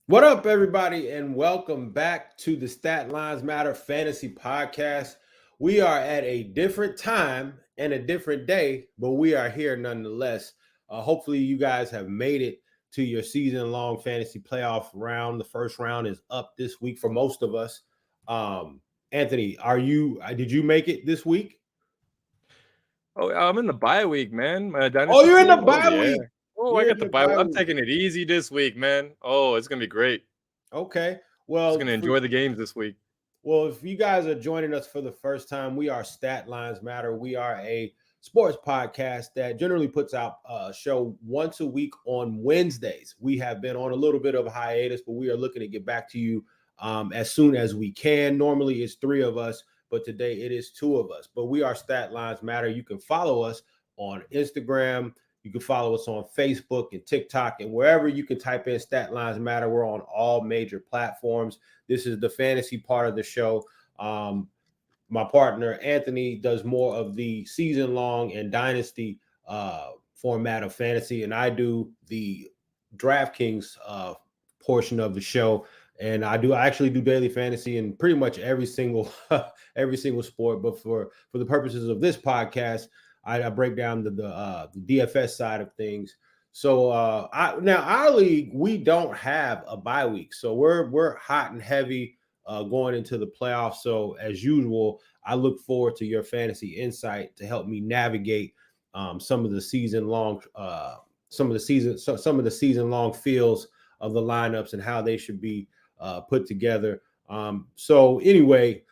What up, everybody, and welcome back to the Stat Lines Matter Fantasy Podcast. We are at a different time and a different day, but we are here nonetheless. Hopefully, you guys have made it to your season-long fantasy playoff round. The first round is up this week for most of us. Anthony, Did you make it this week? Oh, I'm in the bye week, man. My Oh, dynasty you're in the team. Oh bye yeah. week. Oh, I You're got in the the bye. bye I'm week. taking it easy this week, man. Oh, it's gonna be great. Okay. Just Well, gonna enjoy the games this week. Well, if you guys are joining us for the first time, we are Stat Lines Matter. We are a sports podcast that generally puts out a show once a week on Wednesdays. We have been on a little bit of a hiatus, but we are looking to get back to you as soon as we can. Normally it's three of us, but today it is two of us. But we are Stat Lines Matter. You can follow us on Instagram. You can follow us on Facebook and TikTok and wherever you can type in Stat Lines Matter. We're on all major platforms. This is the fantasy part of the show. My partner Anthony does more of the season long and dynasty format of fantasy, and I do the DraftKings portion of the show. And I actually do daily fantasy in pretty much every single every single sport. But for the purposes of this podcast, I break down the DFS side of things. So now our league, we don't have a bye week, so we're hot and heavy going into the playoffs. So as usual, I look forward to your fantasy insight to help me navigate some of the season long some of the season long feels of the lineups and how they should be put together. So anyway,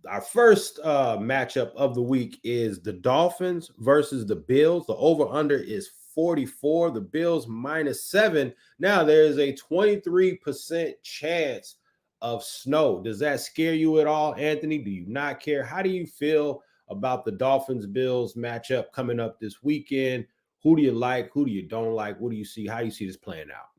our first matchup of the week is the Dolphins versus the Bills. The over-under is 44. The Bills -7. Now there's a 23% chance of snow. Does that scare you at all, Anthony? Do you not care? How do you feel about the Dolphins-Bills matchup coming up this weekend? Who do you like? Who do you don't like? What do you see? How do you see this playing out?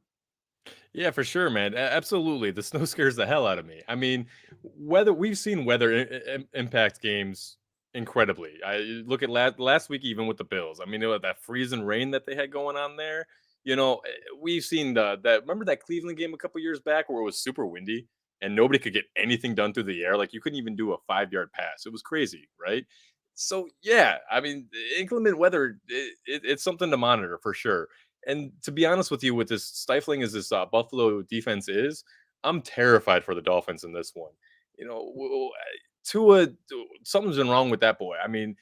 Yeah, for sure, man. Absolutely, the snow scares the hell out of me. I mean, weather. We've seen weather impact games incredibly. I look at last week, even with the Bills. I mean, that freezing rain that they had going on there. We've seen that. Remember that Cleveland game a couple years back where it was super windy and nobody could get anything done through the air. Like you couldn't even do a 5 yard pass. It was crazy, right? So yeah, I mean, inclement weather. It's something to monitor for sure. And to be honest with you, with as stifling as this Buffalo defense is, I'm terrified for the Dolphins in this one. Tua, something's been wrong with that boy. I mean,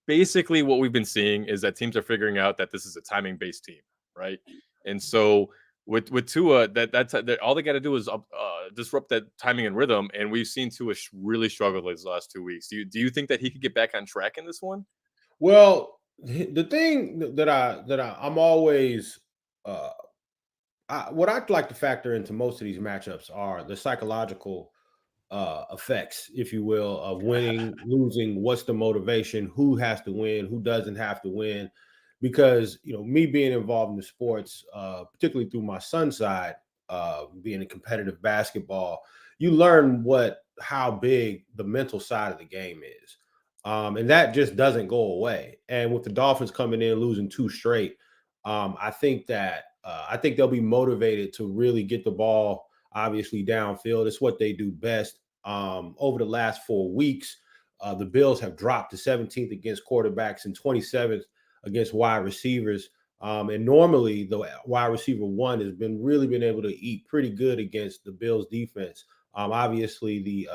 basically, what we've been seeing is that teams are figuring out that this is a timing based team, right? And so with Tua, that all they got to do is disrupt that timing and rhythm. And we've seen Tua really struggle these last 2 weeks. Do you think that he could get back on track in this one? Well, the thing I'm always uh what I'd like to factor into most of these matchups are the psychological effects, if you will, of winning, losing. What's the motivation? Who has to win? Who doesn't have to win? Because me being involved in the sports, particularly through my son's side, being in competitive basketball, you learn how big the mental side of the game is, and that just doesn't go away. And with the Dolphins coming in losing two straight, I think they'll be motivated to really get the ball obviously downfield. It's what they do best. Over the last 4 weeks, the Bills have dropped to 17th against quarterbacks and 27th against wide receivers. And normally the wide receiver one has been able to eat pretty good against the Bills defense. Obviously the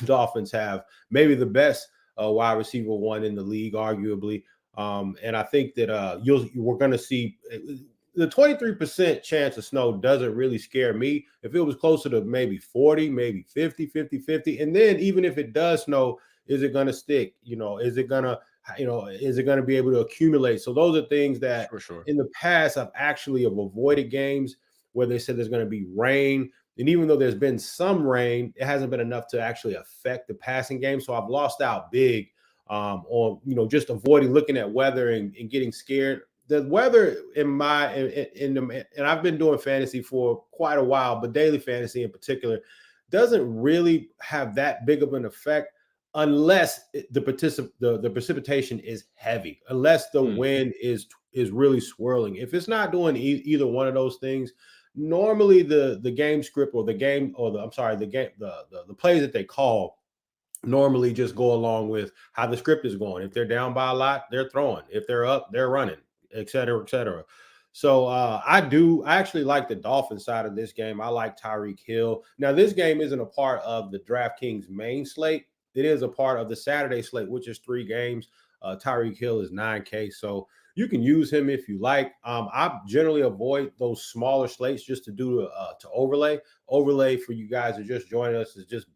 Dolphins have maybe the best wide receiver one in the league, arguably. And I think that we're going to see the 23% chance of snow doesn't really scare me. If it was closer to maybe 40, maybe 50, 50, 50. And then even if it does snow, is it going to stick? Is it going to be able to accumulate? So those are things that For sure. in the past I've actually avoided games where they said there's going to be rain. And even though there's been some rain, it hasn't been enough to actually affect the passing game. So I've lost out big on just avoiding looking at weather and getting scared. The weather and I've been doing fantasy for quite a while, but daily fantasy in particular doesn't really have that big of an effect unless the precipitation is heavy, unless the wind is really swirling. If it's not doing either one of those things, normally the game script or the game or the plays that they call normally just go along with how the script is going. If they're down by a lot, they're throwing. If they're up, they're running, et cetera, et cetera. So I actually like the Dolphins side of this game. I like Tyreek Hill. Now, this game isn't a part of the DraftKings main slate. It is a part of the Saturday slate, which is 3 games. Tyreek Hill is $9K. So you can use him if you like. I generally avoid those smaller slates just to do to overlay. Overlay for you guys who just joined us is just,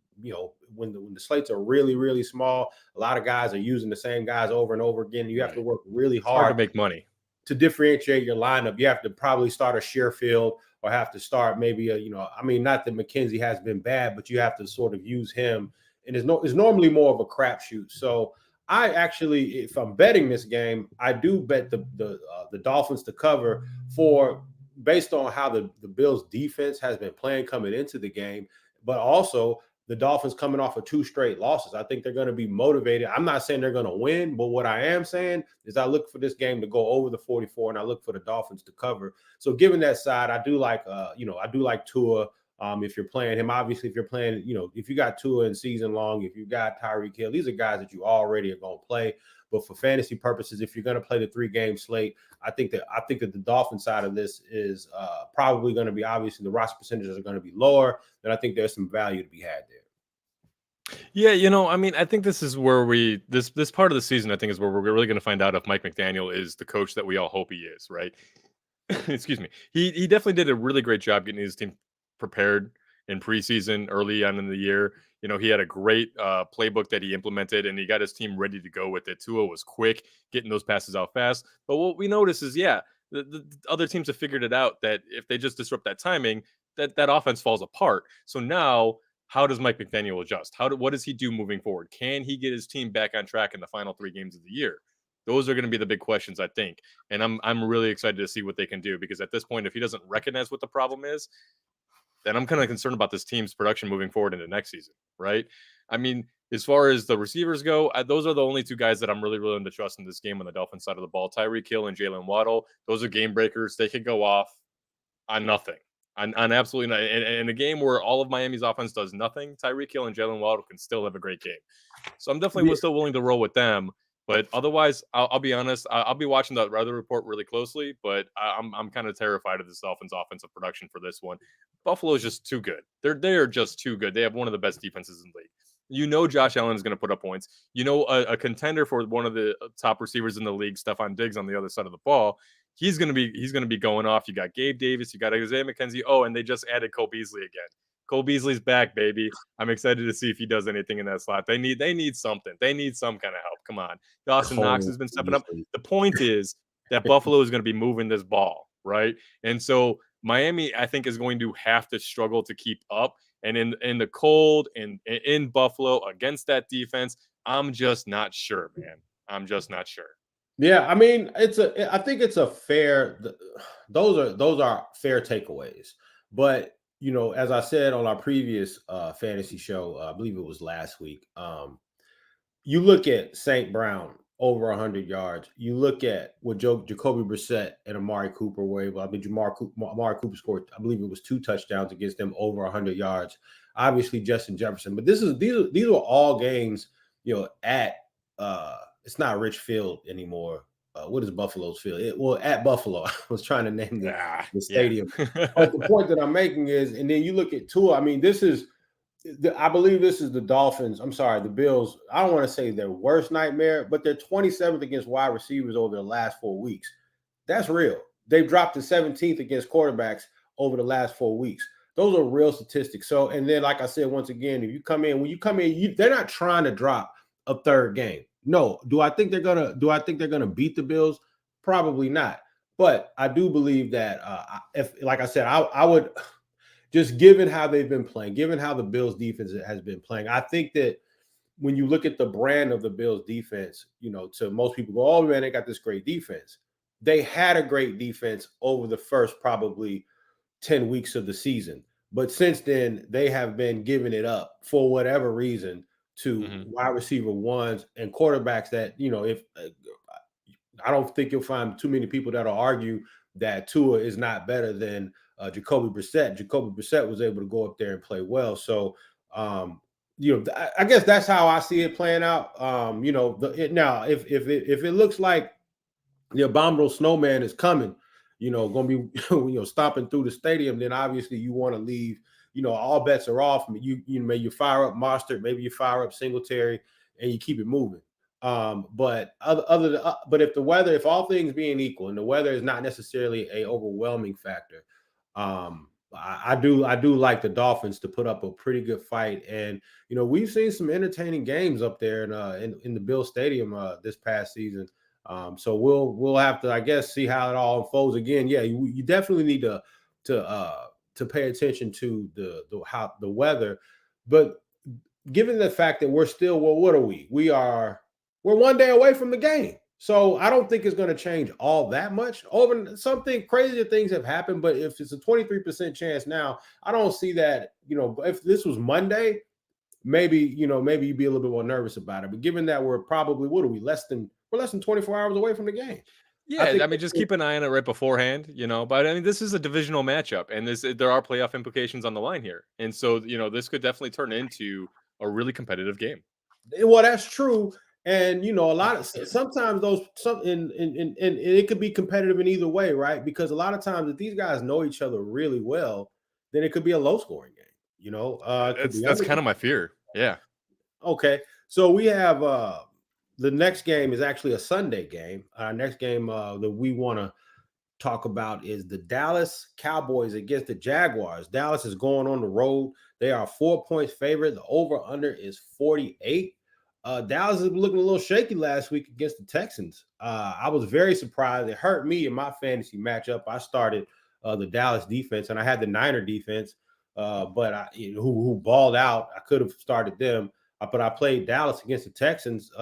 when the slates are really, really small, a lot of guys are using the same guys over and over again. You have to work really hard to make money to differentiate your lineup. You have to probably start a Shearfield or have to start maybe not that McKenzie has been bad, but you have to sort of use him. And it's normally more of a crapshoot. So I actually, if I'm betting this game, I do bet the Dolphins to cover based on how the Bills defense has been playing coming into the game, but also the Dolphins coming off of 2 straight losses. I think they're going to be motivated. I'm not saying they're going to win, but what I am saying is I look for this game to go over the 44, and I look for the Dolphins to cover. So given that side, I do like Tua. If you're playing him, obviously, if you're playing, if you got Tua in season long, if you got Tyreek Hill, these are guys that you already are going to play. But for fantasy purposes, if you're going to play the 3-game slate, I think that the Dolphin side of this is probably going to be, obviously, the roster percentages are going to be lower, and I think there's some value to be had there. Yeah, I think this is where this part of the season, I think, is where we're really going to find out if Mike McDaniel is the coach that we all hope he is, right? Excuse me. He definitely did a really great job getting his team prepared in preseason early on in the year. He had a great playbook that he implemented, and he got his team ready to go with it. Tua was quick, getting those passes out fast. But what we notice is, the other teams have figured it out that if they just disrupt that timing, that offense falls apart. So now, how does Mike McDaniel adjust? What does he do moving forward? Can he get his team back on track in the final 3 games of the year? Those are going to be the big questions, I think. And I'm really excited to see what they can do, because at this point, if he doesn't recognize what the problem is, then I'm kind of concerned about this team's production moving forward into next season, right? I mean, as far as the receivers go, those are the only 2 guys that I'm really willing to trust in this game on the Dolphins side of the ball. Tyreek Hill and Jalen Waddle. Those are game breakers. They could go off on nothing. On absolutely not. In a game where all of Miami's offense does nothing, Tyreek Hill and Jalen Waddle can still have a great game. So I'm definitely still willing to roll with them. But otherwise, I'll be honest, I'll be watching the weather report really closely, but I'm kind of terrified of this Dolphins offensive production for this one. Buffalo is just too good. They are just too good. They have one of the best defenses in the league. Josh Allen is going to put up points. A contender for one of the top receivers in the league, Stephon Diggs, on the other side of the ball, he's going to be going off. You got Gabe Davis, you got Isaiah McKenzie. Oh, and they just added Cole Beasley again. Cole Beasley's back, baby. I'm excited to see if he does anything in that slot. They need something. They need some kind of help. Come on. Dawson Knox has been stepping up. The point is that Buffalo is going to be moving this ball, right? And so Miami, I think, is going to have to struggle to keep up. And in the cold and in Buffalo against that defense, I'm just not sure, man. I'm just not sure. Yeah, I mean, I think it's a fair. Those are fair takeaways, but as I said on our previous fantasy show, I believe it was last week. You look at St. Brown over 100 yards. You look at what Jacoby Brissett and Amari Cooper were able. I mean, Amari Cooper scored, I believe it was 2 touchdowns against them over 100 yards. Obviously, Justin Jefferson, but these were all games. At it's not Rich Field anymore. What is Buffalo's field? At Buffalo. I was trying to name the stadium. But the point that I'm making is, and then you look at Tua. I mean, I believe this is the Dolphins. I'm sorry, the Bills. I don't want to say their worst nightmare, but they're 27th against wide receivers over the last 4 weeks. That's real. They've dropped to 17th against quarterbacks over the last 4 weeks. Those are real statistics. So, and then, like I said, once again, when you come in, they're not trying to drop a 3rd game. No. Do I think they're gonna beat the Bills? Probably not. But I do believe that if, like I said, I would, just given how they've been playing, given how the Bills defense has been playing, I think that when you look at the brand of the Bills defense, to most people go, oh man, they got this great defense. They had a great defense over the first probably 10 weeks of the season. But since then, they have been giving it up for whatever reason to wide receiver ones and quarterbacks that, if I don't think you'll find too many people that'll argue that Tua is not better than Jacoby Brissett. Jacoby Brissett was able to go up there and play well. So, I guess that's how I see it playing out. Now if it looks like the abominable snowman is coming, going to be stomping through the stadium, then obviously you want to leave. All bets are off. Maybe you fire up Mostert, maybe you fire up Singletary, and you keep it moving. But if all things being equal, and the weather is not necessarily a overwhelming factor, I do like the Dolphins to put up a pretty good fight. And we've seen some entertaining games up there in the Bill Stadium this past season. So we'll have to, I guess, see how it all unfolds. Again, yeah, you definitely need to pay attention to the weather, but given the fact that we're still, well, what are we? We're 1 day away from the game. So I don't think it's going to change all that much. Over something crazier things have happened, but if it's a 23% chance now, I don't see that. If this was Monday, maybe you'd be a little bit more nervous about it. But given that we're probably, what are we, less than 24 hours away from the game. Yeah, I mean, just keep an eye on it right beforehand, But I mean, this is a divisional matchup, and there are playoff implications on the line here, and so this could definitely turn into a really competitive game. Well, that's true, and a lot of sometimes and it could be competitive in either way, right? Because a lot of times, if these guys know each other really well, then it could be a low scoring game. That's kind of my fear. Yeah. Okay, so we have the next game is actually a Sunday game. Our next game that we want to talk about is the Dallas Cowboys against the Jaguars. Dallas is going on the road. They are 4 points favorite. The over-under is 48. Dallas is looking a little shaky last week against the Texans. I was very surprised. It hurt me in my fantasy matchup. I started the Dallas defense, and I had the Niner defense, but who balled out. I could have started them. But I played Dallas against the Texans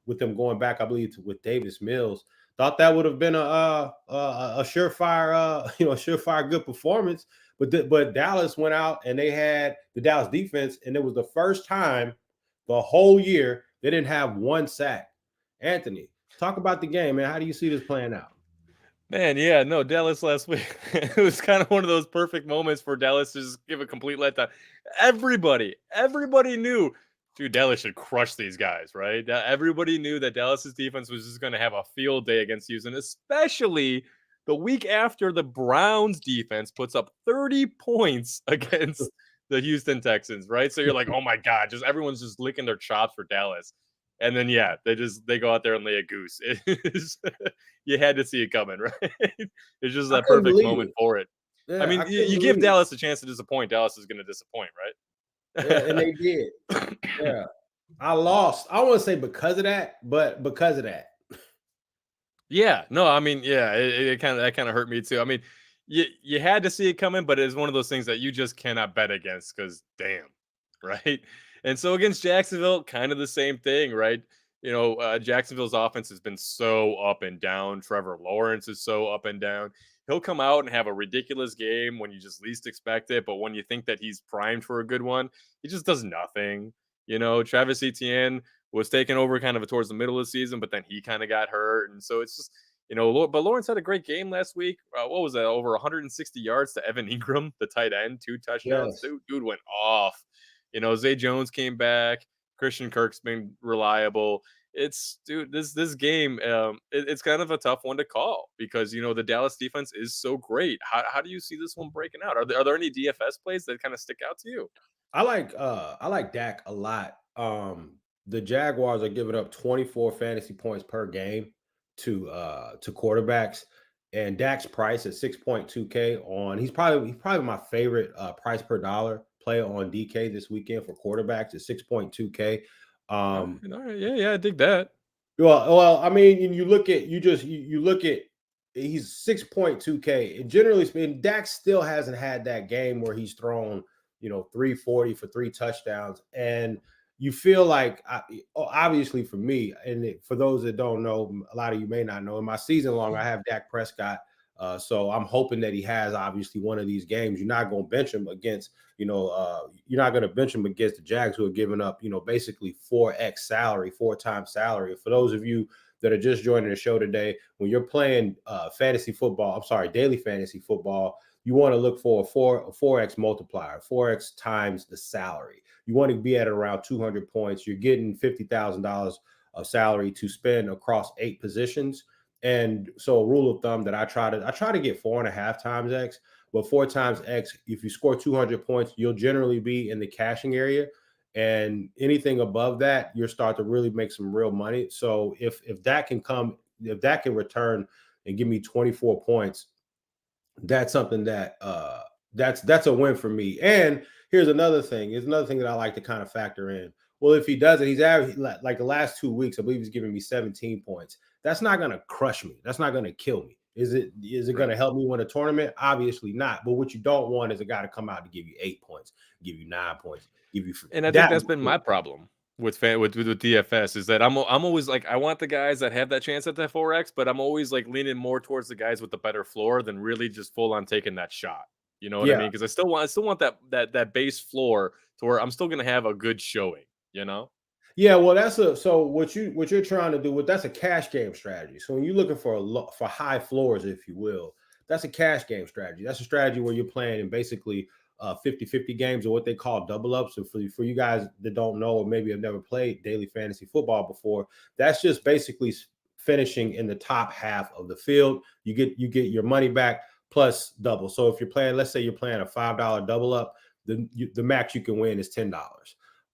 with them going back, I believe, with Davis Mills. Thought that would have been a surefire good performance. But Dallas went out and they had the Dallas defense, and it was the first time the whole year they didn't have one sack. Anthony, talk about the game, man. How do you see this playing out? Man, yeah, no, Dallas last week, it was kind of one of those perfect moments for Dallas to just give a complete letdown. Everybody knew, dude, Dallas should crush these guys, right? Everybody knew that Dallas's defense was just going to have a field day against Houston, especially the week after the Browns defense puts up 30 points against the Houston Texans, right? So you're like, oh my God, everyone's just licking their chops for Dallas. And then, yeah, they go out there and lay a goose. You had to see it coming, right? It's just that perfect moment for it. Yeah, I mean, you give Dallas a chance to disappoint, Dallas is going to disappoint, right? Yeah, and they did. Yeah. I lost. I want to say because of that, but because of that. Yeah. No, I mean, yeah, it kind of hurt me too. I mean, you had to see it coming, but it's one of those things that you just cannot bet against because damn, right? And so against Jacksonville, kind of the same thing, right? Jacksonville's offense has been so up and down. Trevor Lawrence is so up and down. He'll come out and have a ridiculous game when you just least expect it. But when you think that he's primed for a good one, he just does nothing. Travis Etienne was taken over kind of towards the middle of the season, but then he kind of got hurt. And so it's just, but Lawrence had a great game last week. What was that? Over 160 yards to Evan Ingram, the tight end, 2 touchdowns. Yes. Dude went off. Zay Jones came back. Christian Kirk's been reliable. This game, it's kind of a tough one to call because the Dallas defense is so great. How do you see this one breaking out? Are there any DFS plays that kind of stick out to you? I like Dak a lot. The Jaguars are giving up 24 fantasy points per game to quarterbacks, and Dak's price at 6.2K on. He's probably my favorite price per dollar player on DK this weekend for quarterbacks at 6.2K. All right, yeah, I dig that. Well, I mean, you look at he's 6.2K, and generally speaking, Dak still hasn't had that game where he's thrown 340 for 3 touchdowns, and you feel like, obviously for me, and for those that don't know, a lot of you may not know, in my season long, I have Dak Prescott. So I'm hoping that he has obviously one of these games. You're not going to bench him against, you're not going to bench him against the Jags, who are giving up, basically 4x salary, 4 times salary. For those of you that are just joining the show today, when you're playing daily fantasy football, you want to look for a 4x multiplier, 4x times the salary. You want to be at around 200 points. You're getting $50,000 of salary to spend across 8 positions. And so a rule of thumb that I try to get 4.5 times X, but 4 times X, if you score 200 points, you'll generally be in the cashing area. And anything above that, you'll start to really make some real money. So if that can return and give me 24 points, that's something that that's a win for me. And here's another thing. Here's another thing that I like to kind of factor in. Well, if he does it, he's average, like the last 2 weeks, I believe he's giving me 17 points. That's not going to crush me. That's not going to kill me. Is it going to help me win a tournament? Obviously not. But what you don't want is a guy to come out to give you 8 points, give you 9 points, give you. And I think that's been my problem with DFS, is that I'm always like, I want the guys that have that chance at that 4x, but I'm always like leaning more towards the guys with the better floor than really just full on taking that shot. You know what I mean? Because I still want that base floor to where I'm still gonna have a good showing. You know? Yeah, well, so what you're trying to do that's a cash game strategy. So when you're looking for high floors, if you will, that's a cash game strategy. That's a strategy where you're playing in basically 50-50 games, or what they call double ups. And for you guys that don't know, or maybe have never played daily fantasy football before, that's just basically finishing in the top half of the field. You get your money back plus double. So if you're playing, let's say you're playing a $5 double up, the max you can win is $10.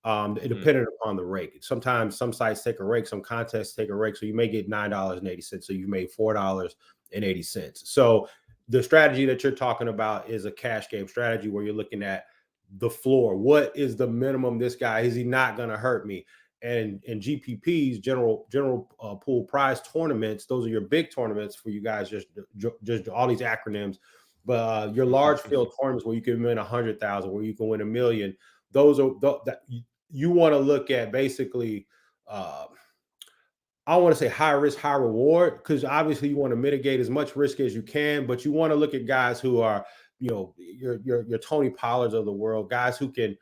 Depending upon the rake. Sometimes some sites take a rake, some contests take a rake, so you may get $9.80. So you made $4.80. So the strategy that you're talking about is a cash game strategy where you're looking at the floor. What is the minimum this guy? Is he not going to hurt me? And GPPs, general pool prize tournaments, those are your big tournaments for you guys, just all these acronyms. But your large field tournaments where you can win 100,000, where you can win $1 million. Those are that you want to look at basically. I want to say high risk, high reward, because obviously you want to mitigate as much risk as you can, but you want to look at guys who are, your Tony Pollards of the world, guys who can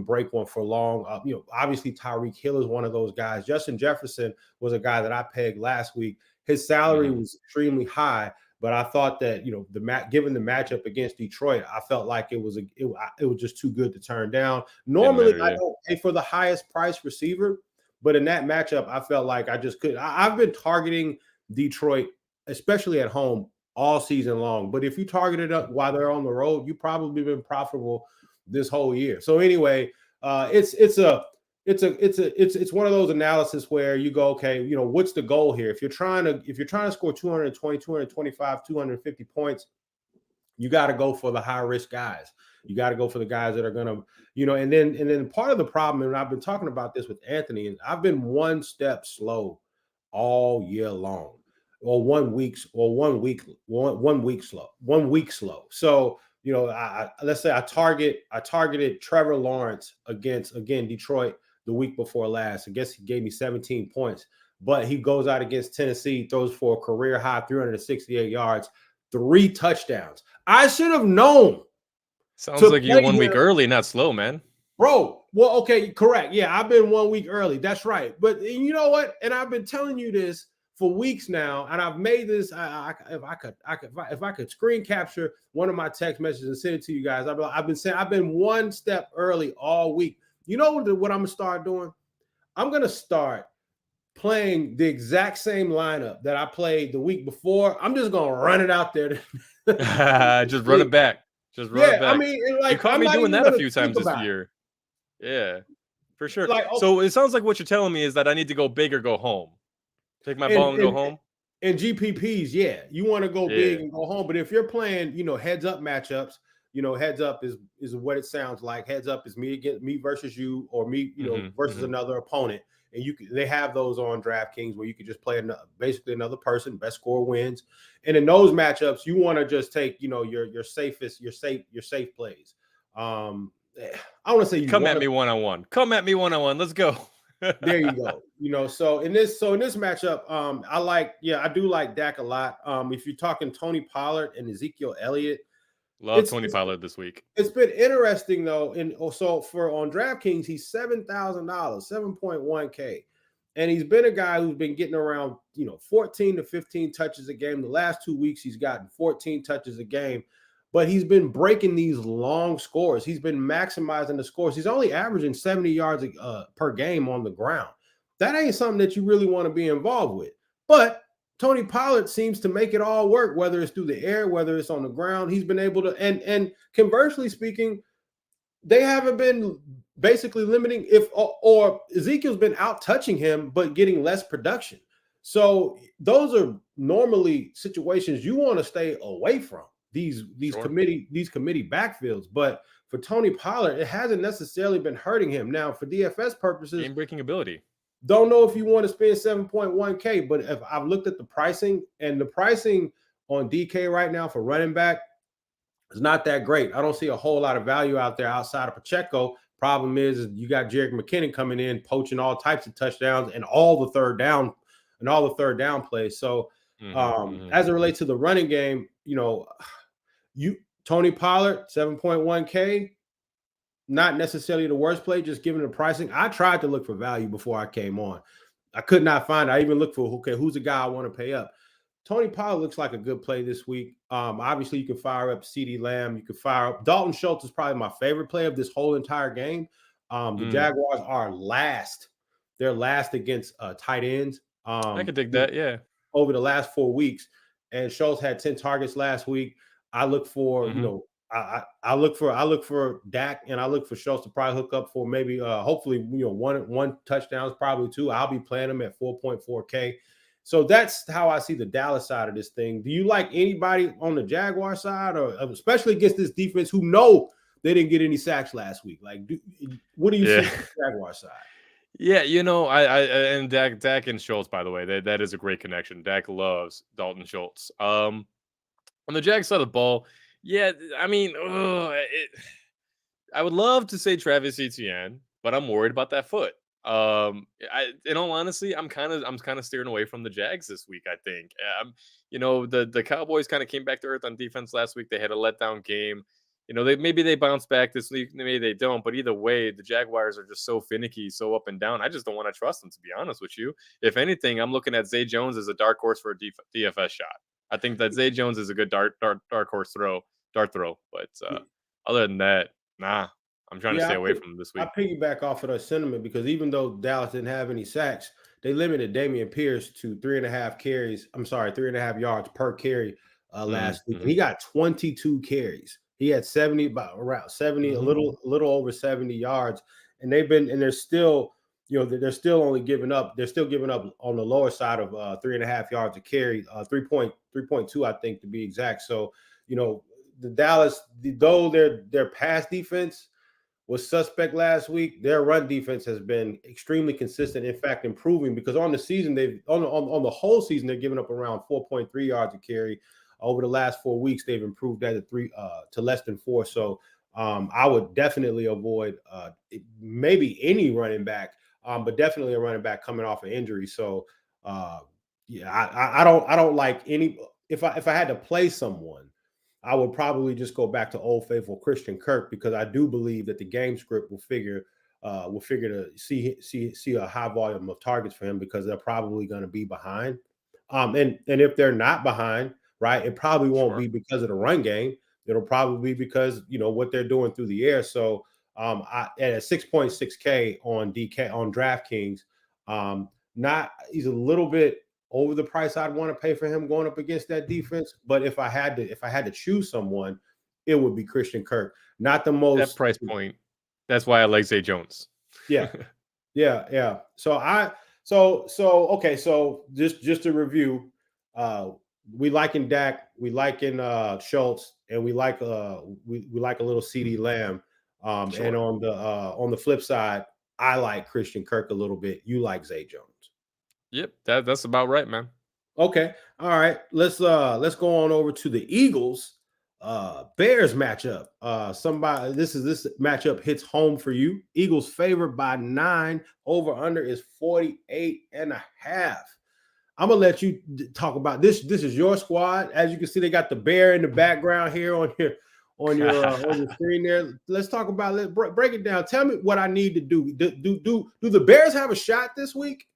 break one for long. Obviously Tyreek Hill is one of those guys. Justin Jefferson was a guy that I pegged last week. His salary was extremely high, but I thought that given the matchup against Detroit, I felt like it was just too good to turn down. Normally, I don't pay for the highest price receiver, but in that matchup, I felt like I just couldn't. I've been targeting Detroit, especially at home, all season long. But if you target it up while they're on the road, you've probably been profitable this whole year. So anyway, it's one of those analysis where you go, okay, what's the goal here? If you're trying to score 220, 225, 250 points, you got to go for the high risk guys. You got to go for the guys that are going to, and then part of the problem, and I've been talking about this with Anthony, and I've been one step slow all year long, or 1 week slow. So, let's say I targeted Trevor Lawrence against Detroit the week before last. I guess he gave me 17 points, but he goes out against Tennessee, throws for a career high 368 yards, 3 touchdowns. I should have known. Sounds like you're 1 week early, not slow, man. Bro, well, okay, correct. Yeah, I've been 1 week early. That's right. But you know what? And I've been telling you this for weeks now, and I've made this. If I could screen capture one of my text messages and send it to you guys, I've been one step early all week. You know what I'm gonna start doing? I'm gonna start playing the exact same lineup that I played the week before. I'm just gonna run it out there. Just run it back. Just run it back. I mean, you caught me doing that a few times this year. Yeah, for sure. So it sounds like what you're telling me is that I need to go big or go home. Take my ball and go home. And GPPs, yeah, you want to go big and go home. But if you're playing, heads up matchups, heads up is what it sounds like. Heads up is me versus you, or me, versus another opponent. And they have those on DraftKings where you can just play basically another person, best score wins. And in those matchups, you want to just take, your safe plays. I want to say come at me one-on-one. Come at me one-on-one. Let's go. There you go. So in this matchup, I do like Dak a lot. If you're talking Tony Pollard and Ezekiel Elliott, love Tony Pollard this week. It's been interesting though, and so on DraftKings, he's $7,000, 7.1K, And he's been a guy who's been getting around, 14 to 15 touches a game. The last 2 weeks, he's gotten 14 touches a game, but he's been breaking these long scores. He's been maximizing the scores. He's only averaging 70 yards per game on the ground. That ain't something that you really want to be involved with. But Tony Pollard seems to make it all work, whether it's through the air, whether it's on the ground. He's been able to, and conversely speaking, they haven't been basically limiting or Ezekiel's been out touching him, but getting less production. So those are normally situations you want to stay away from these committee backfields. But for Tony Pollard, it hasn't necessarily been hurting him. Now, for DFS purposes, game breaking ability. Don't know if you want to spend 7.1K, but if I've looked at the pricing, and the pricing on DK right now for running back is not that great. I don't see a whole lot of value out there outside of Pacheco. Problem is you got Jerick McKinnon coming in, poaching all types of touchdowns and all the third down plays. So as it relates to the running game, Tony Pollard, 7.1K, not necessarily the worst play, just given the pricing. I tried to look for value before I came on. I could not find it. I even looked for, who's the guy I want to pay up? Tony Pollard looks like a good play this week. Obviously, you can fire up CeeDee Lamb. You can fire up Dalton Schultz is probably my favorite play of this whole entire game. The Jaguars are last. They're last against tight ends. I could dig that, yeah. Over the last 4 weeks. And Schultz had 10 targets last week. I look for, I look for Dak and I look for Schultz to probably hook up for maybe hopefully one touchdowns, probably two. I'll be playing them at 4.4K. So that's how I see the Dallas side of this thing. Do you like anybody on the Jaguar side, or especially against this defense who know they didn't get any sacks last week? Like, what do you see on the Jaguar side? Yeah, I and Dak and Schultz, by the way, that is a great connection. Dak loves Dalton Schultz. On the Jag side of the ball, yeah, I mean, I would love to say Travis Etienne, but I'm worried about that foot. In all honesty, I'm kind of steering away from the Jags this week. I think, the Cowboys kind of came back to earth on defense last week. They had a letdown game. Maybe they bounce back this week, maybe they don't. But either way, the Jaguars are just so finicky, so up and down. I just don't want to trust them, to be honest with you. If anything, I'm looking at Zay Jones as a dark horse for a DFS shot. I think that Zay Jones is a good dark horse throw. But other than that, nah. I'm trying to stay away from this week. I piggyback off of that sentiment because even though Dallas didn't have any sacks, they limited Dameon Pierce to 3.5 yards per carry last week. And he got 22 carries. He had around 70, a little over 70 yards. And they're still, they're still only giving up. They're still giving up on the lower side of 3.5 yards a carry, 3.2, I think, to be exact. So, the Dallas, though their pass defense was suspect last week, their run defense has been extremely consistent. In fact, improving, because on the season, on the whole season, they're giving up around 4.3 yards a carry. Over the last 4 weeks, they've improved that to less than 4. So I would definitely avoid maybe any running back, but definitely a running back coming off an injury. So I don't like any. If I had to play someone, I would probably just go back to Old Faithful Christian Kirk, because I do believe that the game script will figure to see a high volume of targets for him, because they're probably going to be behind. And if they're not behind, right, it probably won't be because of the run game. It'll probably be because what they're doing through the air. So at a 6.6K on DraftKings, he's a little bit over the price I'd want to pay for him going up against that defense. But if I had to choose someone, it would be Christian Kirk. Not the most that price point. That's why I like Zay Jones. Yeah. So just to review, we liking Dak, we liking Schultz, and we like a little CeeDee Lamb. And on the flip side, I like Christian Kirk a little bit. You like Zay Jones. Yep, that's about right, man. Okay. All right. Let's go on over to the Eagles Bears matchup. This matchup hits home for you. Eagles favored by 9. Over under is 48.5. I'm gonna let you talk about this. This is your squad. As you can see, they got the bear in the background here on your screen there. Let's talk about it. Break it down. Tell me what I need to do. Do the Bears have a shot this week?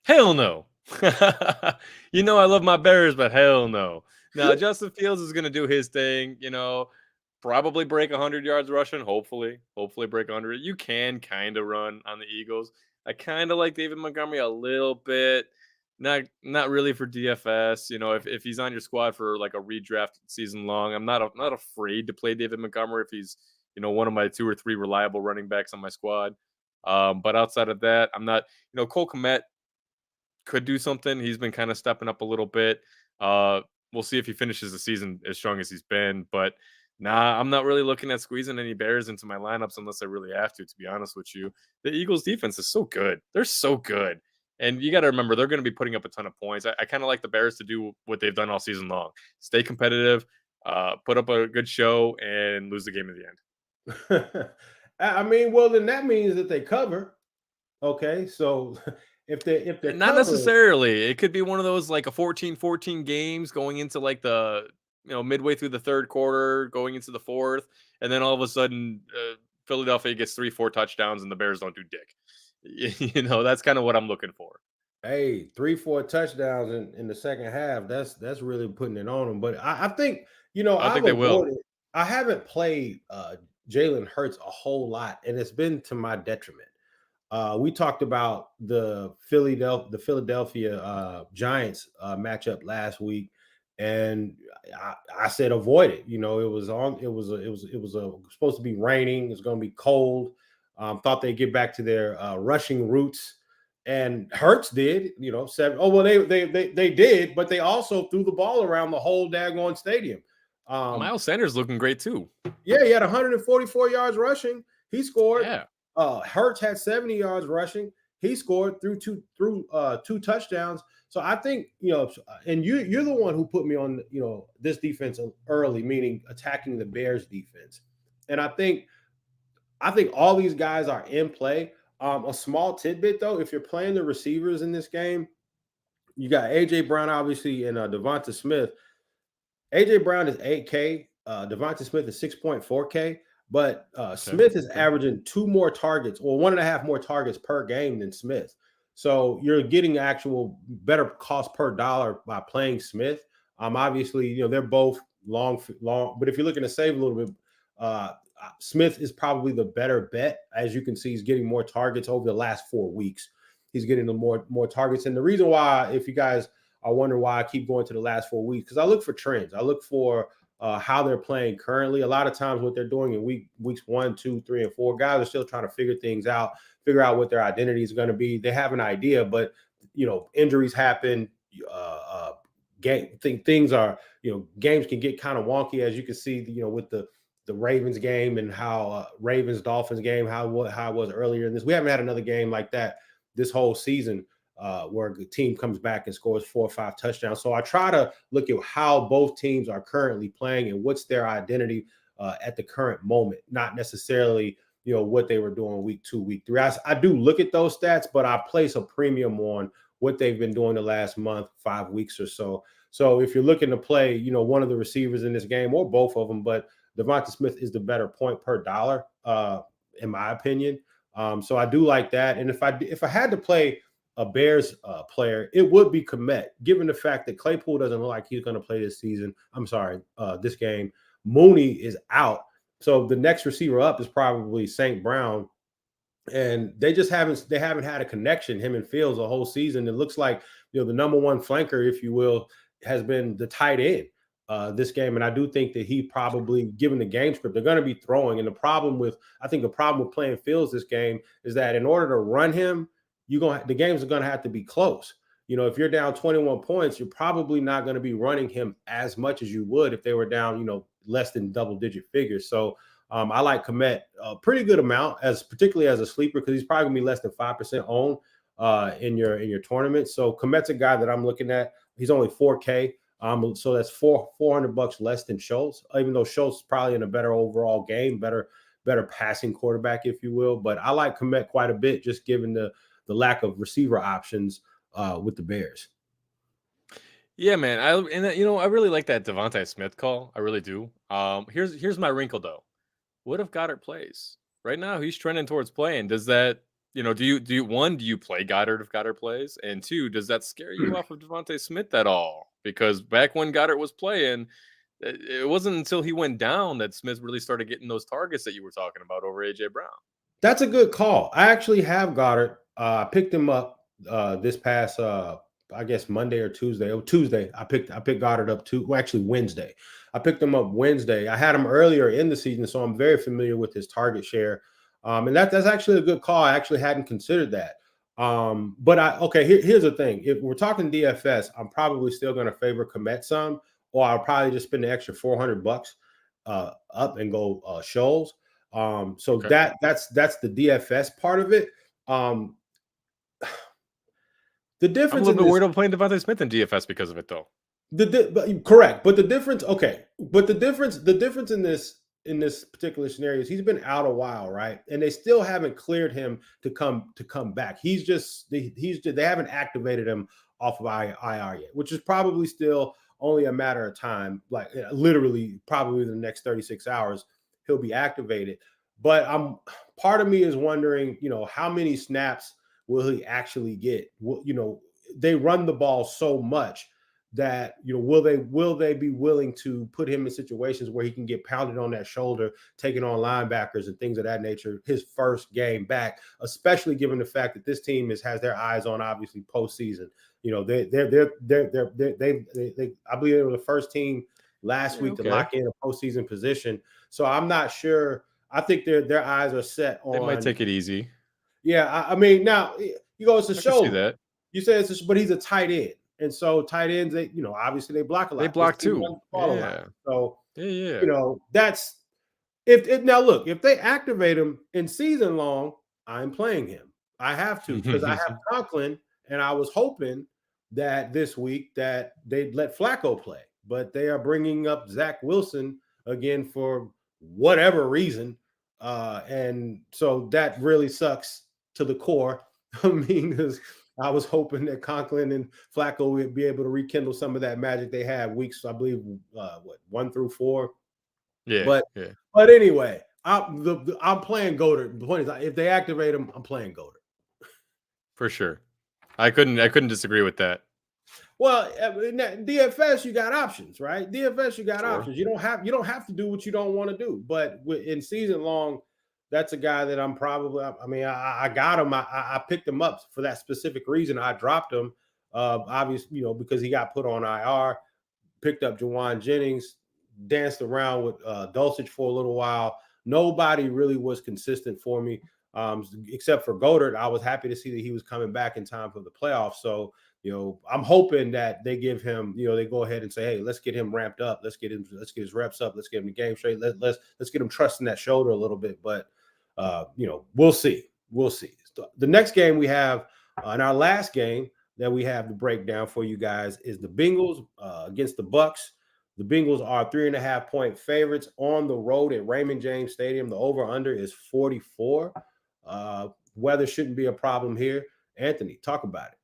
Hell no. I love my Bears, but hell no. Now, Justin Fields is going to do his thing, probably break 100 yards rushing, hopefully break 100. You can kind of run on the Eagles. I kind of like David Montgomery a little bit. Not really for DFS. If he's on your squad for like a redraft season long, I'm not afraid to play David Montgomery if he's, one of my 2 or 3 reliable running backs on my squad. But outside of that, I'm not, Cole Kmet could do something. He's been kind of stepping up a little bit. Uh, we'll see if he finishes the season as strong as he's been. But nah, I'm not really looking at squeezing any Bears into my lineups unless I really have to be honest with you. The Eagles defense is so good. They're so good. And you got to remember, they're going to be putting up a ton of points. I kind of like the Bears to do what they've done all season long. Stay competitive, put up a good show, and lose the game at the end. I mean, well, then that means that they cover. Okay, so if they're not necessarily, it could be one of those like a 14-14 games going into like the midway through the third quarter, going into the fourth, and then all of a sudden Philadelphia gets 3-4 touchdowns and the Bears don't do dick. That's kind of what I'm looking for. Hey, 3-4 touchdowns in the second half. That's really putting it on them. But I think I think they will. I haven't played Jalen Hurts a whole lot, and it's been to my detriment. We talked about the Philadelphia Giants matchup last week, and I said avoid it. It was supposed to be raining. It's going to be cold. Thought they'd get back to their rushing roots, and Hurts did. 7. Oh well, they did, but they also threw the ball around the whole daggone stadium. Miles Sanders looking great too. Yeah, he had 144 yards rushing. He scored. Yeah. Hurts had 70 yards rushing. He scored through two touchdowns. So I think, and you're the one who put me on, this defense early, meaning attacking the Bears defense. And I think all these guys are in play. A small tidbit though, if you're playing the receivers in this game, you got AJ Brown obviously and Devonta Smith. AJ Brown is 8K. Devonta Smith is 6.4K. But Smith is averaging 2 more targets or 1.5 more targets per game than Smith. So you're getting actual better cost per dollar by playing Smith. Obviously, they're both long, but if you're looking to save a little bit, Smith is probably the better bet. As you can see, he's getting more targets over the last 4 weeks. He's getting the more targets. And the reason why, if you guys are wondering why I keep going to the last 4 weeks, because I look for trends. I look for how they're playing currently. A lot of times what they're doing in weeks 1, 2, 3, and 4, guys are still trying to figure things out, figure out what their identity is going to be. They have an idea, but injuries happen. Things are, games can get kind of wonky, as you can see, with the Ravens game and how Ravens Dolphins game, how it was earlier in this. We haven't had another game like that this whole season. Where a team comes back and scores 4 or 5 touchdowns. So I try to look at how both teams are currently playing and what's their identity at the current moment, not necessarily, what they were doing week 2, week 3. I do look at those stats, but I place a premium on what they've been doing the last month, 5 weeks or so. So if you're looking to play, one of the receivers in this game or both of them, but Devonta Smith is the better point per dollar, in my opinion. So I do like that. And if I had to play a Bears player, it would be Kmet, given the fact that Claypool doesn't look like he's going to play this season. This game. Mooney is out. So the next receiver up is probably St. Brown. And they haven't had a connection, him and Fields, the whole season. It looks like, the number one flanker, if you will, has been the tight end this game. And I do think that he probably, given the game script, they're going to be throwing. And the problem with playing Fields this game is that in order to run him, the games are going to have to be close. If you're down 21 points, you're probably not going to be running him as much as you would if they were down, less than double-digit figures. So I like Kmet a pretty good amount, particularly as a sleeper, because he's probably going to be less than 5% owned in your tournament. So Kmet's a guy that I'm looking at. He's only 4K. So that's $400 less than Schultz, even though Schultz is probably in a better overall game, better passing quarterback, if you will. But I like Kmet quite a bit, just given the lack of receiver options with the Bears. Yeah, man. I really like that Devontae Smith call. I really do. Here's my wrinkle though. What if Goddard plays? Right now he's trending towards playing. Does that do you play Goddard if Goddard plays? And two, does that scare you off of Devontae Smith at all? Because back when Goddard was playing, it wasn't until he went down that Smith really started getting those targets that you were talking about over AJ Brown. That's a good call. I actually have Goddard. I picked him up this past I guess Monday or Tuesday. Oh, Tuesday. I picked Goddard up actually Wednesday. I picked him up Wednesday. I had him earlier in the season, so I'm very familiar with his target share. And that's actually a good call. I actually hadn't considered that. But here's the thing. If we're talking DFS, I'm probably still going to favor Komet some, or I'll probably just spend the extra $400 up and go Scholes. So Okay. that's the DFS part of it. The difference I'm a in little bit this, worried about playing Devontae Smith in DFS because of it, though. correct, but the difference, okay, but the difference in this particular scenario is he's been out a while, right? And they still haven't cleared him to come back. They haven't activated him off of IR yet, which is probably still only a matter of time, like literally probably the next 36 hours he'll be activated. But part of me is wondering, how many snaps will he actually get? They run the ball so much that will they be willing to put him in situations where he can get pounded on that shoulder, taking on linebackers and things of that nature his first game back, especially given the fact that this team has their eyes on obviously postseason. They I believe they were the first team last week to lock in a postseason position. So I'm not sure. I think their eyes are set on. They might take it easy. Yeah, I mean, now you go, it's a shoulder. See that. You say but he's a tight end. And so tight ends, they, obviously they block a lot. They block too. Yeah. So, yeah. That's now look, if they activate him in season long, I'm playing him. I have to, because I have Conklin, and I was hoping that this week that they'd let Flacco play, but they are bringing up Zach Wilson again for whatever reason. And so that really sucks to the core. I mean, because I was hoping that Conklin and Flacco would be able to rekindle some of that magic they had weeks, I believe, 1 through 4. Yeah. But anyway, I'm playing Goddard. The point is, if they activate him, I'm playing Goddard. For sure. I couldn't disagree with that. Well, in DFS, you got options, right? DFS, you got options. You don't have to do what you don't want to do. But in season long, that's a guy that I'm probably. I mean, I got him. I picked him up for that specific reason. I dropped him, obviously, because he got put on IR. Picked up Juwan Jennings, danced around with Dulcich for a little while. Nobody really was consistent for me, except for Goddard. I was happy to see that he was coming back in time for the playoffs. So, I'm hoping that they give him, they go ahead and say, hey, let's get him ramped up. Let's get his reps up. Let's get him the game straight. Let's get him trusting that shoulder a little bit. But, we'll see. We'll see. The next game we have, in our last game that we have to break down for you guys, is the Bengals against the Bucks. The Bengals are 3.5-point favorites on the road at Raymond James Stadium. The over-under is 44. Weather shouldn't be a problem here. Anthony, talk about it.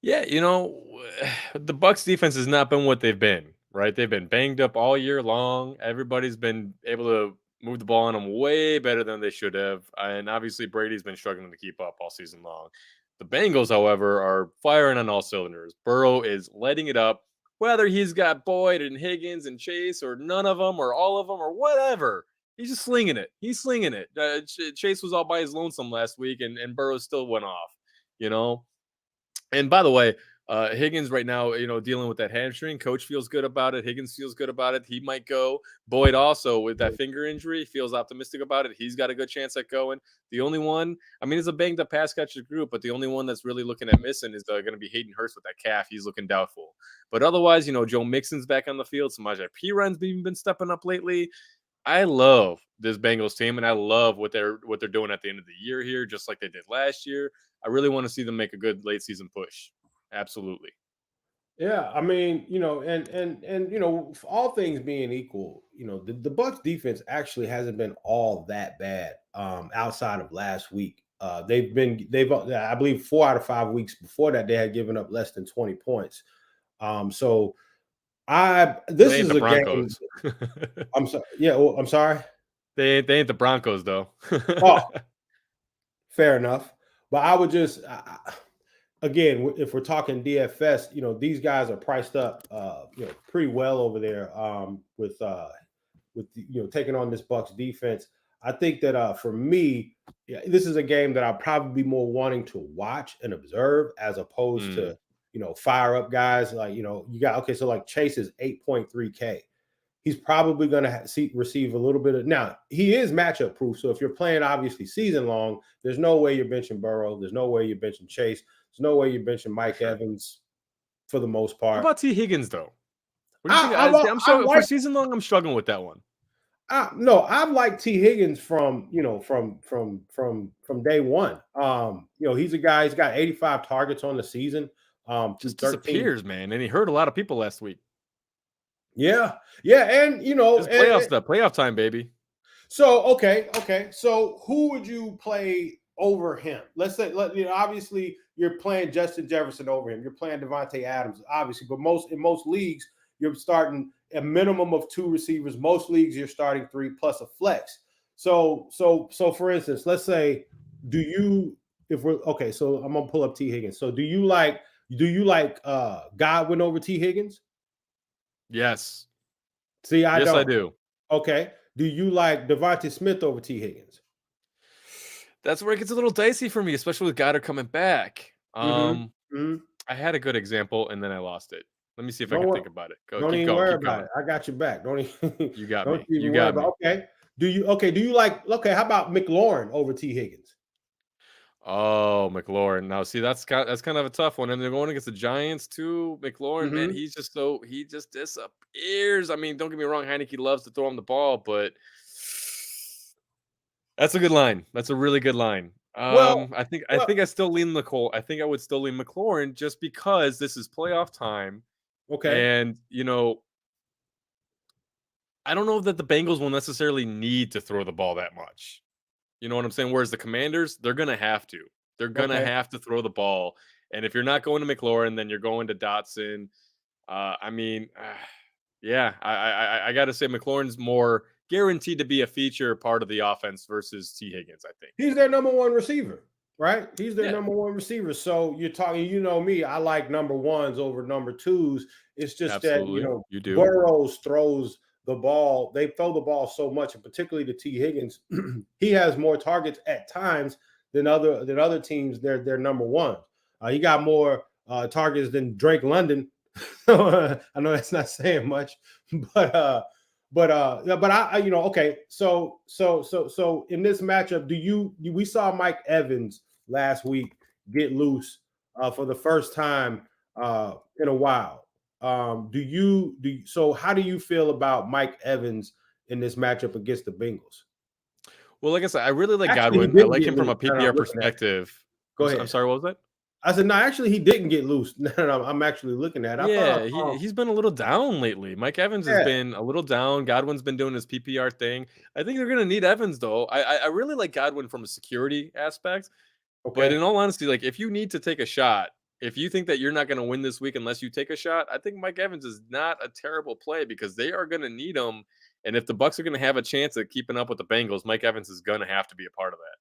Yeah, the Bucks defense has not been what they've been, right? They've been banged up all year long. Everybody's been able to move the ball on them way better than they should have. And obviously Brady's been struggling to keep up all season long. The Bengals, however, are firing on all cylinders. Burrow is letting it up, whether he's got Boyd and Higgins and Chase or none of them or all of them or whatever. He's just slinging it. He's slinging it. Chase was all by his lonesome last week, and Burrow still went off, And by the way, Higgins right now, dealing with that hamstring. Coach feels good about it. Higgins feels good about it. He might go. Boyd also with that finger injury feels optimistic about it. He's got a good chance at going. The only one, it's a banged up pass catcher group, but the only one that's really looking at missing is going to be Hayden Hurst with that calf. He's looking doubtful. But otherwise, Joe Mixon's back on the field. Samaje Perine been stepping up lately. I love this Bengals team, and I love what they're doing at the end of the year here, just like they did last year. I really want to see them make a good late season push. Absolutely. Yeah, and all things being equal, the Bucks defense actually hasn't been all that bad outside of last week. They've I believe 4 out of 5 weeks before that they had given up less than 20 points. So this is the a Broncos. Game. I'm sorry. Yeah, well, I'm sorry. They ain't the Broncos though. Fair enough. But I would just again, if we're talking DFS, these guys are priced up, pretty well over there, taking on this Bucks defense. I think that for me, yeah, this is a game that I'll probably be more wanting to watch and observe as opposed to fire up guys like you got so like Chase is 8.3K. He's probably going to receive a little bit of. Now he is matchup proof, so if you're playing obviously season long, there's no way you're benching Burrow. There's no way you're benching Chase. There's no way you're benching Mike Evans for the most part. What about T. Higgins though? What do you think? I'm struggling for season long. I'm struggling with that one. No, I've liked T. Higgins from day one. He's a guy. He's got 85 targets on the season. Just disappears, man, and he hurt a lot of people last week. Yeah, and it's playoff stuff, playoff time, baby. So okay. So who would you play over him? Let's say, obviously you're playing Justin Jefferson over him. You're playing Devontae Adams, obviously, but in most leagues you're starting a minimum of 2 receivers. Most leagues you're starting 3 plus a flex. So for instance, let's say, so I'm gonna pull up T. Higgins. So do you like Godwin over T. Higgins? Yes. See, I do. Okay. Do you like Devontae Smith over T. Higgins? That's where it gets a little dicey for me, especially with Goddard coming back. I had a good example and then I lost it. Let me see if I can think about it. Don't even worry about it. I got your back. You got me. You got me. Okay. Do you like? Okay. How about McLaurin over T. Higgins? Oh, McLaurin. Now, see, that's kind of a tough one, and they're going against the Giants too. McLaurin, man, he just disappears. I mean, don't get me wrong, Heineke loves to throw him the ball, but that's a good line. That's a really good line. I think I still lean McCall. I think I would still lean McLaurin just because this is playoff time. Okay, and I don't know that the Bengals will necessarily need to throw the ball that much. You know what I'm saying? Whereas the Commanders, they're going to have to. They're going to have to throw the ball. And if you're not going to McLaurin, then you're going to Dotson. I got to say McLaurin's more guaranteed to be a feature part of the offense versus T. Higgins, I think. He's their number one receiver, right? He's their number one receiver. So you're talking, me, I like number ones over number twos. It's just Absolutely. that, you do. Burrows throws the ball. They throw the ball so much, and particularly to T. Higgins, he has more targets at times than other teams. They're number one. He got more targets than Drake London. I know that's not saying much, but I okay. So in this matchup, we saw Mike Evans last week get loose for the first time in a while. So how do you feel about Mike Evans in this matchup against the Bengals? Well, like I said, I really like Godwin. I like him from a PPR perspective. Go ahead. I'm sorry, what was that? I said, no, actually, he didn't get loose. No, I'm actually looking at it. He's been a little down lately. Mike Evans has been a little down. Godwin's been doing his PPR thing. I think they're going to need Evans, though. I really like Godwin from a security aspect. Okay. But in all honesty, like if you need to take a shot, if you think that you're not going to win this week unless you take a shot, I think Mike Evans is not a terrible play because they are going to need him. And if the Bucs are going to have a chance at keeping up with the Bengals, Mike Evans is going to have to be a part of that.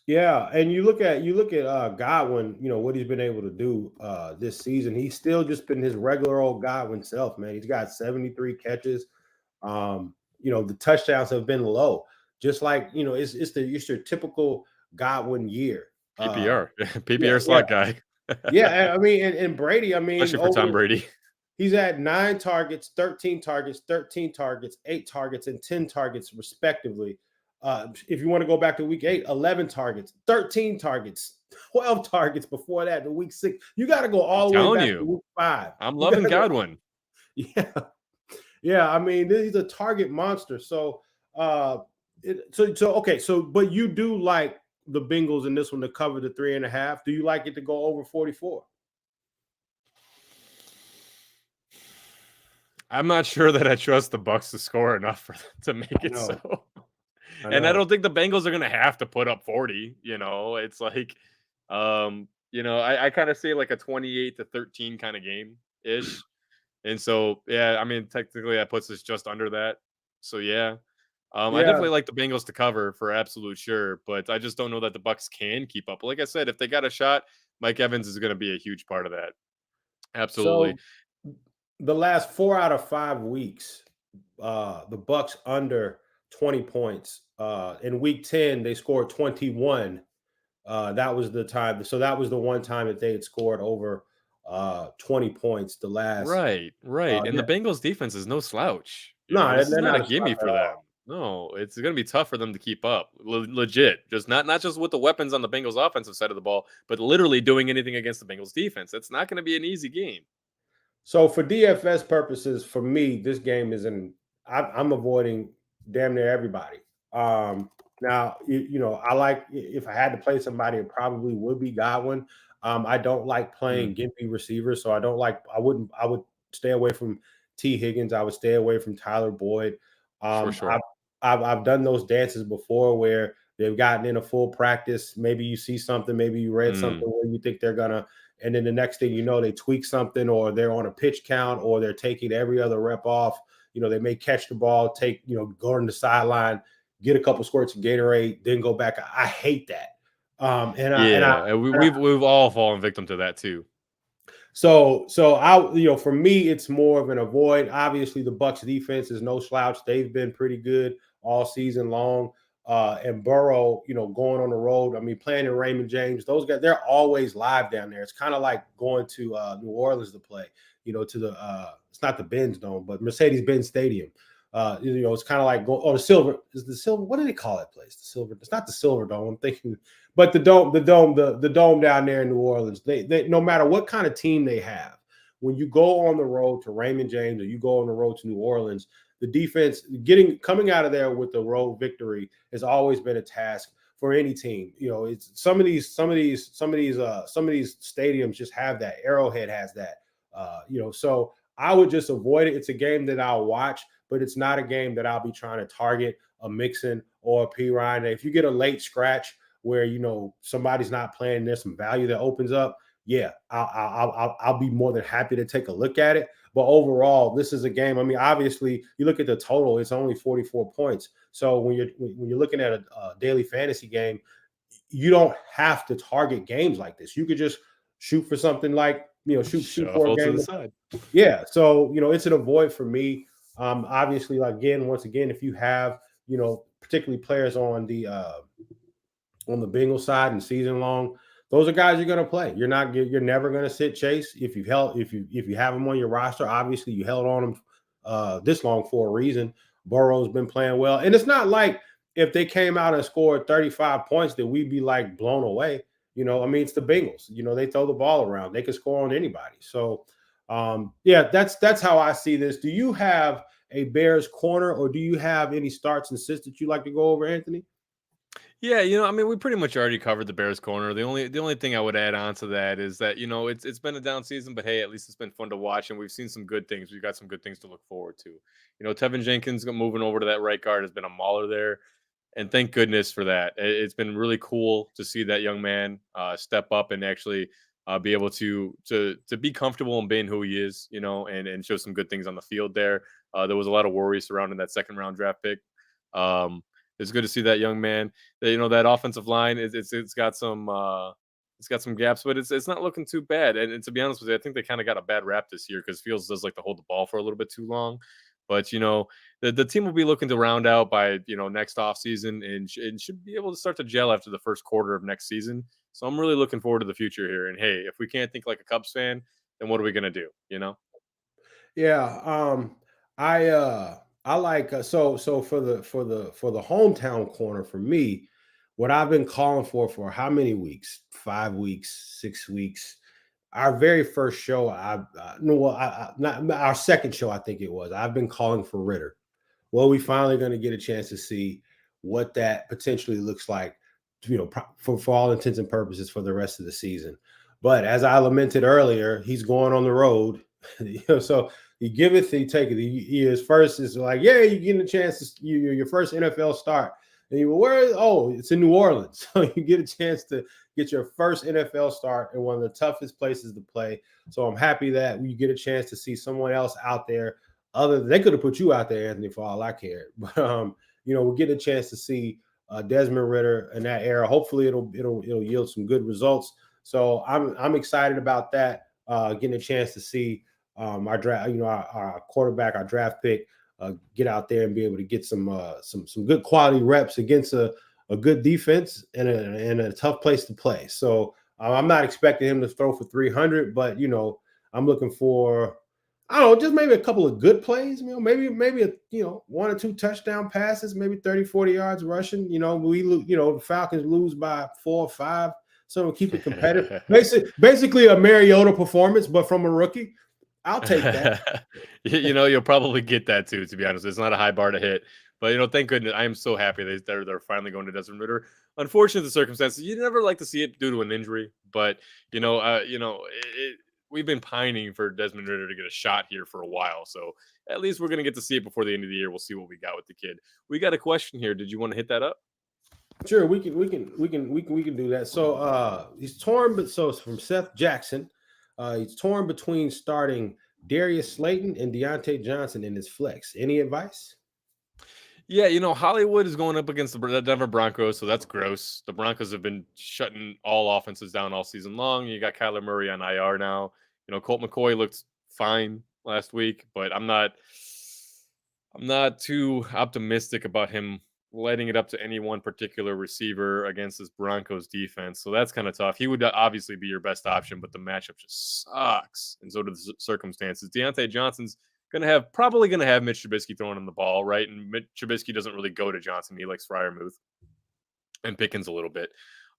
Yeah, and you look at Godwin, what he's been able to do this season. He's still just been his regular old Godwin self, man. He's got 73 catches. The touchdowns have been low. Just like, it's your typical Godwin year. PPR slot guy. Yeah, I mean, and Brady, especially for Tom Brady. He's had 9 targets, 13 targets, 13 targets, 8 targets, and 10 targets, respectively. If you want to go back to week 8, 11 targets, 13 targets, 12 targets before that to week 6. You got to go all the way back to week 5. I'm loving Godwin. Yeah. I mean, he's a target monster. So, but you do like the Bengals in this one to cover the 3.5. Do you like it to go over 44? I'm not sure that I trust the Bucs to score enough to make it so. And I don't think the Bengals are going to have to put up 40. It's like, I kind of say like a 28-13 kind of game ish. And so, yeah, I mean, technically that puts us just under that. So, yeah. I Yeah. definitely like the Bengals to cover for absolute sure, but I just don't know that the Bucks can keep up. Like I said, if they got a shot, Mike Evans is going to be a huge part of that. Absolutely. So the last 4 out of 5 weeks, the Bucks under 20 points. In week 10, they scored 21. That was the time. So that was the one time that they had scored over 20 points. The last, Right, right. And yeah, the Bengals defense is no slouch. no, This is they're not a not a slouch gimme at for them. all. No, it's going to be tough for them to keep up. Legit. Just not just with the weapons on the Bengals offensive side of the ball, but literally doing anything against the Bengals defense. It's not going to be an easy game. So for DFS purposes, for me, this game is I'm avoiding damn near everybody. Now, I like if I had to play somebody, it probably would be Godwin. I don't like Mm, playing gimpy receivers, so I would stay away from T. Higgins. I would stay away from Tyler Boyd. for Um, I've, sure. I've done those dances before where they've gotten in a full practice. Maybe you see something, maybe you read Mm, something where you think they're gonna, and then the next thing you know, they tweak something, or they're on a pitch count, or they're taking every other rep off. They may catch the ball, go on the sideline, get a couple squirts of Gatorade, then go back. I hate that. yeah, and we've all fallen victim to that too. For me, it's more of an avoid. Obviously, the Bucks defense is no slouch. They've been pretty good all season long. And Burrow, going on the road. I mean, playing in Raymond James, those guys, they're always live down there. It's kind of like going to New Orleans to play, to it's not the Benz Dome, but Mercedes-Benz Stadium. It's kind of like the Silver, what do they call that place? The Silver, it's not the Silver Dome. I'm thinking, but the dome down there in New Orleans, they no matter what kind of team they have, when you go on the road to Raymond James or you go on the road to New Orleans, the defense coming out of there with the road victory has always been a task for any team. It's some of these stadiums just have that. Arrowhead has that. So I would just avoid it. It's a game that I'll watch, but it's not a game that I'll be trying to target a Mixon or a P. Ryan. If you get a late scratch where somebody's not playing, there's some value that opens up. Yeah, I'll be more than happy to take a look at it. But overall, this is a game. I mean, obviously, you look at the total; it's only 44 points. So when you're looking at a daily fantasy game, you don't have to target games like this. You could just shoot for something like shoot for a Shuffle to game. the side. Yeah, so it's an avoid for me. Obviously, once again, if you have particularly players on the Bengals side and season long, those are guys you're going to play. You're never going to sit Chase if you have him on your roster. Obviously, you held on him this long for a reason. Burrow's been playing well, and it's not like if they came out and scored 35 points that we'd be like blown away. I mean, it's the Bengals. They throw the ball around. They can score on anybody. So, that's how I see this. Do you have a Bears corner, or do you have any starts and sits that you like to go over, Anthony? Yeah, I mean, we pretty much already covered the Bears corner. The only thing I would add on to that is that, it's been a down season, but hey, at least it's been fun to watch, and we've seen some good things. We've got some good things to look forward to. Tevin Jenkins moving over to that right guard has been a mauler there, and thank goodness for that. It's been really cool to see that young man step up and actually be able to be comfortable in being who he is, and show some good things on the field there. There was a lot of worries surrounding that second round draft pick. It's good to see that young man. That offensive line it's got some gaps, but it's not looking too bad. And to be honest with you, I think they kind of got a bad rap this year because Fields does like to hold the ball for a little bit too long. But the team will be looking to round out by next offseason and should be able to start to gel after the first quarter of next season. So I'm really looking forward to the future here. And hey, if we can't think like a Cubs fan, then what are we gonna do? Yeah, I like so for the hometown corner for me, what I've been calling for how many weeks? 5 weeks, 6 weeks. Our very first show, no, well, not our second show, I think it was. I've been calling for Ritter. Well, we finally going to get a chance to see what that potentially looks like, for all intents and purposes for the rest of the season. But as I lamented earlier, he's going on the road, so you give it, you take it. He is first is like, yeah, you're getting a chance to your first NFL start. And you where? Oh, it's in New Orleans, so you get a chance to get your first NFL start in one of the toughest places to play. So I'm happy that you get a chance to see someone else out there. They could have put you out there, Anthony, for all I cared. But we're getting a chance to see Desmond Ridder in that era. Hopefully, it'll yield some good results. So I'm excited about that. Getting a chance to see our draft, our quarterback, our draft pick, get out there and be able to get some good quality reps against a good defense and a tough place to play. So I'm not expecting him to throw for 300, but I'm looking for, I don't know, just maybe a couple of good plays. Maybe one or two touchdown passes, maybe 30, 40 yards rushing. The Falcons lose by 4 or 5. So we'll keep it competitive. Basically a Mariota performance, but from a rookie. I'll take that. You'll probably get that too, to be honest. It's not a high bar to hit. But, thank goodness. I am so happy they're finally going to Desmond Ridder. Unfortunately, the circumstances, you never like to see it due to an injury. But, we've been pining for Desmond Ridder to get a shot here for a while. So at least we're going to get to see it before the end of the year. We'll see what we got with the kid. We got a question here. Did you want to hit that up? Sure, we can do that. So he's torn, but so it's from Seth Jackson. He's torn between starting Darius Slayton and Deontay Johnson in his flex. Any advice? Yeah, Hollywood is going up against the Denver Broncos, so that's gross. The Broncos have been shutting all offenses down all season long. You got Kyler Murray on IR now. Colt McCoy looked fine last week, but I'm not too optimistic about him letting it up to any one particular receiver against this Broncos defense. So that's kind of tough. He would obviously be your best option, but the matchup just sucks. And so do the circumstances. Deontay Johnson's probably going to have Mitch Trubisky throwing him the ball, right? And Mitch Trubisky doesn't really go to Johnson. He likes Freiermuth and Pickens a little bit.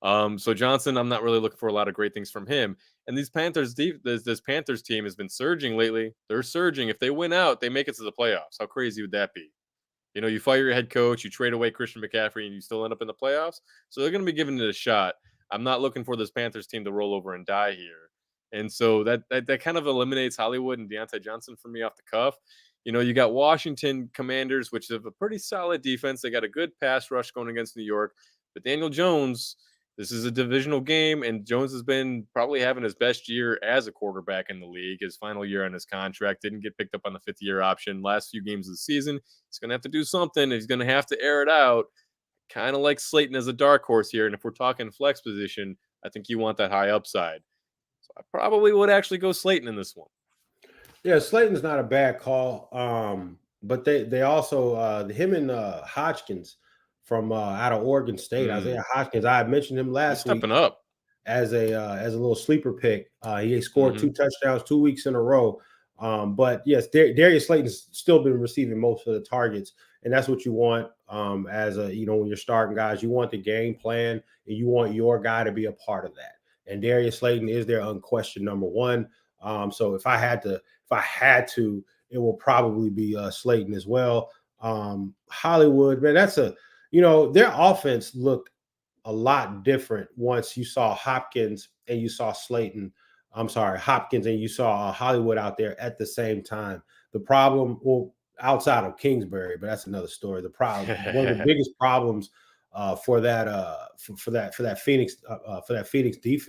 So Johnson, I'm not really looking for a lot of great things from him. And these Panthers, this Panthers team has been surging lately. They're surging. If they win out, they make it to the playoffs. How crazy would that be? You fire your head coach, you trade away Christian McCaffrey, and you still end up in the playoffs. So they're going to be giving it a shot. I'm not looking for this Panthers team to roll over and die here. And so that kind of eliminates Hollywood and Deontay Johnson for me off the cuff. You got Washington Commanders, which have a pretty solid defense. They got a good pass rush going against New York. But Daniel Jones, this is a divisional game, and Jones has been probably having his best year as a quarterback in the league. His final year on his contract, didn't get picked up on the 5th-year option. Last few games of the season, he's going to have to do something. He's going to have to air it out. Kind of like Slayton as a dark horse here. And if we're talking flex position, I think you want that high upside. So I probably would actually go Slayton in this one. Yeah, Slayton's not a bad call. But they also him and Hodgkins from out of Oregon State, Isaiah Hodgkins. I had mentioned him last week stepping up as a little sleeper pick. He scored 2 touchdowns 2 weeks in a row. But yes, Darius Slayton's still been receiving most of the targets, and that's what you want as when you're starting guys. You want the game plan, and you want your guy to be a part of that. And Darius Slayton is their unquestioned number one. So if I had to, it will probably be Slayton as well. Hollywood, man, that's their offense looked a lot different once you saw Hopkins and you saw Slayton. I'm sorry, Hopkins and you saw Hollywood out there at the same time. The problem, outside of Kingsbury, but that's another story. The problem, one of the biggest problems for that Phoenix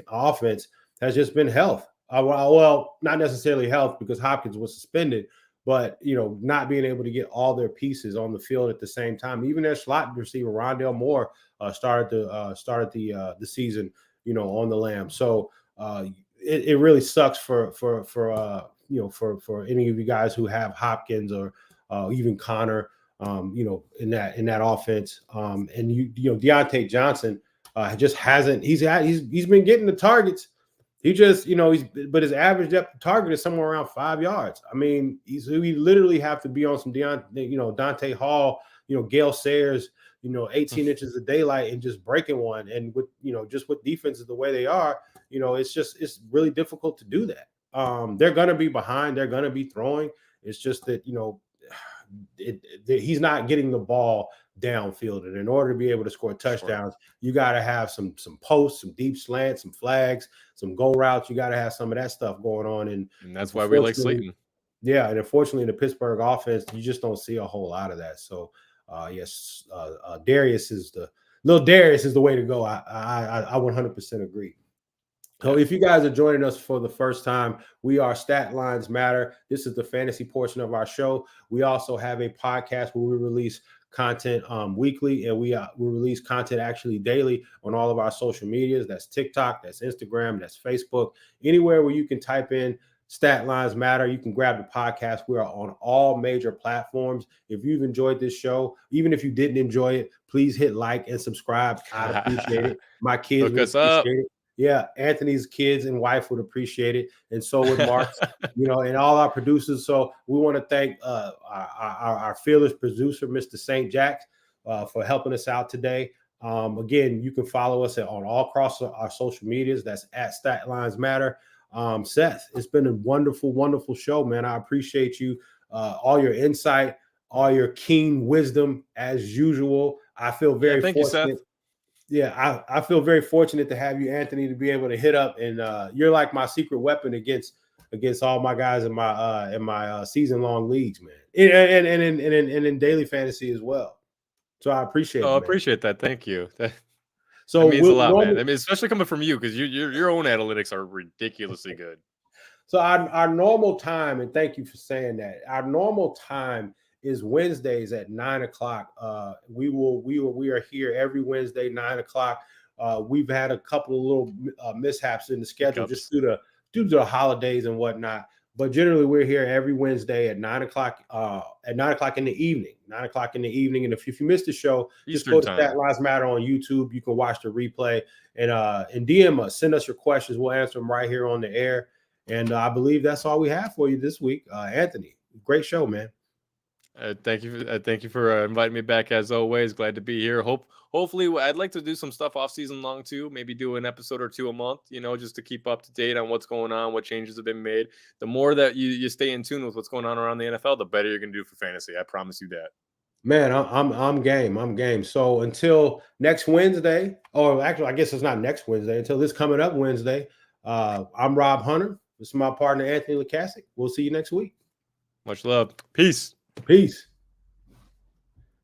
offense has just been health. Well, not necessarily health because Hopkins was suspended, but not being able to get all their pieces on the field at the same time. Even their slot receiver Rondale Moore started the season on the lam. So it really sucks for any of you guys who have Hopkins or even Connor in that offense. And Deontay Johnson just hasn't. He's been getting the targets. He just, but his average depth of target is somewhere around 5 yards. I mean, we literally have to be on some Dante Hall, Gale Sayers, 18 inches of daylight and just breaking one. And with, just with defenses the way they are, it's really difficult to do that. They're going to be behind. They're going to be throwing. It's just that, he's not getting the ball downfield, and in order to be able to score touchdowns, you got to have some posts, some deep slants, some flags, some go routes. You got to have some of that stuff going on, and that's why we like Slayton. Yeah, and unfortunately, in the Pittsburgh offense, you just don't see a whole lot of that. So, Darius is the way to go. I 100% agree. So if you guys are joining us for the first time, we are Stat Lines Matter. This is the fantasy portion of our show. We also have a podcast where we release content weekly, and we release content actually daily on all of our social medias. That's TikTok, that's Instagram, that's Facebook, anywhere where you can type in Stat Lines Matter. You can grab the podcast. We are on all major platforms. If you've enjoyed this show, even if you didn't enjoy it, please hit like and subscribe. I'd appreciate it. My kids Look would us up. appreciate it. Yeah, Anthony's kids and wife would appreciate it, and so would Mark's, and all our producers. So we want to thank our fearless producer, Mr. saintjaxn, for helping us out today. Again, you can follow us on all across our social medias. That's at Stat Lines Matter. Seth, it's been a wonderful, wonderful show, man. I appreciate you, all your insight, all your keen wisdom, as usual. I feel very thank fortunate. you, Seth. Yeah, I feel very fortunate to have you, Anthony, to be able to hit up, and you're like my secret weapon against all my guys in my season-long leagues, man, and in daily fantasy as well. So I appreciate it. I appreciate that. Thank you. So that means a lot, man. I mean, especially coming from you, because your own analytics are ridiculously good. So our normal time, and thank you for saying that, our normal time is Wednesdays at 9:00. We are here every Wednesday, 9:00. We've had a couple of little mishaps in the schedule just due to the holidays and whatnot. But generally, we're here every Wednesday at 9:00. At 9:00 in the evening. 9:00 in the evening. And if you missed the show, just go to Stat Lines Matter on YouTube. You can watch the replay and DM us. Send us your questions. We'll answer them right here on the air. And I believe that's all we have for you this week, Anthony. Great show, man. Thank you for inviting me back, as always. Glad to be here. Hopefully, I'd like to do some stuff off season long too. Maybe do an episode or two a month, just to keep up to date on what's going on, what changes have been made. The more that you stay in tune with what's going on around the NFL, the better you're gonna do for fantasy. I promise you that. Man, I'm game. I'm game. So until next Wednesday, or actually, I guess it's not next Wednesday. Until this coming up Wednesday, I'm Rob Hunter. This is my partner Anthony Lukasik. We'll see you next week. Much love. Peace. Peace.